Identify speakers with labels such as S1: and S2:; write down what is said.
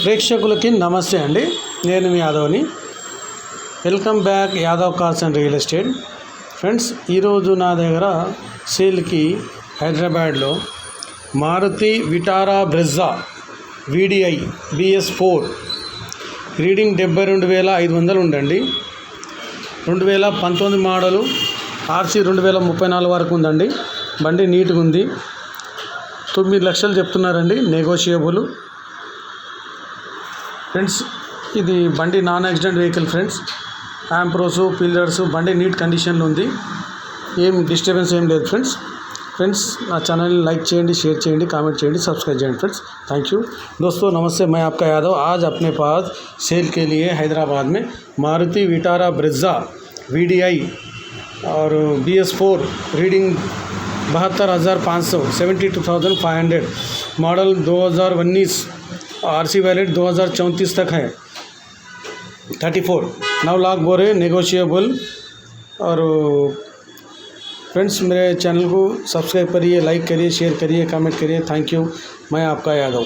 S1: ప్రేక్షకులకి నమస్తే అండి. నేను మీ యాదవ్ని. Welcome back Yadav cars and real estate. Friends, ఈరోజు నా దగ్గర సేల్కి హైదరాబాద్లో Maruti Vitara Brezza VDI BS4 reading 72,500 ఉందండి. 2019 మోడలు, RC 2034 వరకు ఉందండి. బండి నీట్గా ఉంది. 9 లక్షలు చెప్తున్నారండి, నెగోషియబుల్. ఫ్రెండ్స్, ఇది బండి నాన్ యాక్సిడెంట్ వెహికల్ ఫ్రెండ్స్. యాంప్రోసు పిల్లర్స్ బండి నీట్ కండిషన్లో ఉంది. ఏం డిస్టర్బెన్స్ ఏం లేదు ఫ్రెండ్స్ నా ఛానల్ని लाइक చేయండి, షేర్ చేయండి, కామెంట్ చేయండి, सब्सक्राइब చేయండి फ्रेंड्स। थैंक यू दोस्तों। नमस्ते, मैं आपका यादव। आज अपने पास सेल के लिए हैदराबाद में मारुति विटारा ब्रेज़ा VDI और BS4 reading 72,500 72,500 model 2019, RC valid 2034 तक है। 34 9 लाख बोरे, नेगोशिएबल। और फ्रेंड्स, मेरे चैनल को सब्सक्राइब करिए, लाइक करिए, शेयर करिए, कमेंट करिए। Thank you. मैं आपका यादव।